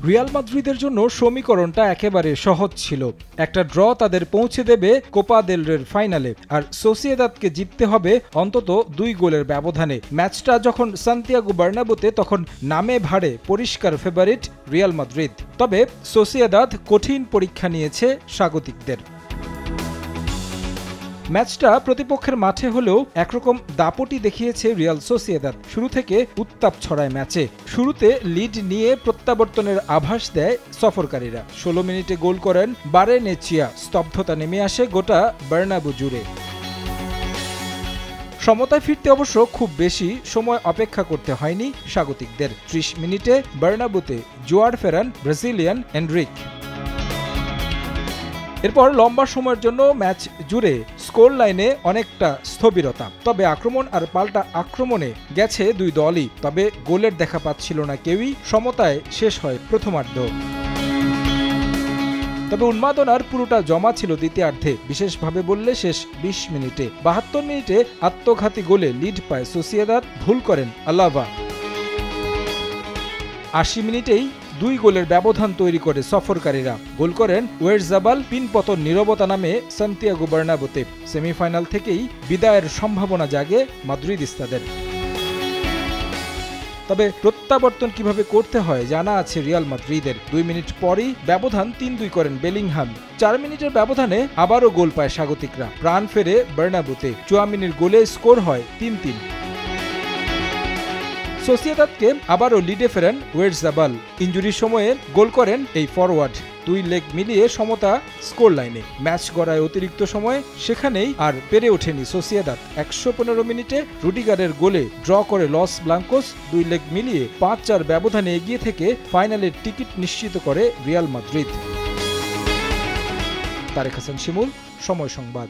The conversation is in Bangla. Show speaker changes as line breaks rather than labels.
রিয়াল মাদ্রিদের জন্য সমীকরণটা একেবারে সহজ ছিল। একটা ড্র তাদের পৌঁছে দেবে কোপা দেল রের ফাইনালে, আর সোসিয়েদাদকে জিততে হবে অন্তত 2 গোলের ব্যবধানে। ম্যাচটা যখন সান্তিয়াগো বার্নাব্যুতে, তখন নামে ভাড়ে পরিষ্কার ফেভারিট রিয়াল মাদ্রিদ। তবে সোসিয়েদাদ কঠিন পরীক্ষা নিয়েছে স্বাগতিকদের। ম্যাচটা প্রতিপক্ষের মাঠে হলেও একরকম দাপটি দেখিয়েছে রিয়াল সোসিয়েদাদ। শুরু থেকে উত্তাপ ছড়ায় ম্যাচে। শুরুতে লিড নিয়ে প্রত্যাবর্তনের আভাস দেয় সফরকারীরা। 16 মিনিটে গোল করেন বারেনেচিয়া। স্তব্ধতা নেমে আসে গোটা বার্নাব্যু জুড়ে। সমতায় ফিরতে অবশ্য খুব বেশি সময় অপেক্ষা করতে হয়নি স্বাগতিকদের। 30 মিনিটে বার্নাব্যুতে জোয়ার ফেরান ব্রাজিলিয়ান এনরিক। এরপর লম্বা সময়ের জন্য ম্যাচ জুড়ে স্কোর লাইনে অনেকটা স্থবিরতা। তবে আক্রমণ আর পাল্টা আক্রমণে গেছে দুই দলই। তবে গোলের দেখা পাচ্ছিল না কেউই। সমতায় শেষ হয় প্রথমার্ধ। তবে উন্মাদনার পুরোটা জমা ছিল দ্বিতীয়ার্ধে, বিশেষভাবে বললে শেষ 20 মিনিটে। 72 মিনিটে আত্মঘাতী গোলে লিড পায় সোসিয়েদাদ। ভুল করেন আলাভা। 80 মিনিটেই 2 গোলের ব্যবধান তৈরি করে সফরকারীরা। গোল করেন ওয়েরজাবাল। পিনপতন নীরবতা নামে সান্তিয়াগো বার্নাব্যুতে। সেমিফাইনাল থেকেই বিদায়ের সম্ভাবনা জাগে মাদ্রিদিস্তাদের। তবে প্রত্যাবর্তন কিভাবে করতে হয় জানা আছে রিয়াল মাদ্রিদের। 2 মিনিট পরই ব্যবধান 3-2 করেন বেলিংহাম। 4 মিনিটের ব্যবধানে আবারও গোল পায় স্বাগতিকরা। প্রাণ ফেরে বার্নাব্যুতে। চুয়ামিনির গোলে স্কোর হয় 3-3। সোসিয়েদাদকে আবারও লিডে ফেরেন ওয়েরজাবাল। ইনজুরির সময়ে গোল করেন এই ফরওয়ার্ড। 2 লেগ মিলিয়ে সমতা স্কোর লাইনে। ম্যাচ গড়ায় অতিরিক্ত সময়ে, সেখানেই আর পেরে ওঠেনি সোসিয়েদাদ। 115 মিনিটে রুডিগারের গোলে ড্র করে লস ব্লাঙ্কোস। 2 লেগ মিলিয়ে 5-4 ব্যবধানে এগিয়ে থেকে ফাইনালের টিকিট নিশ্চিত করে রিয়াল মাদ্রিদ। তারেক হাসান শিমুল, সময় সংবাদ।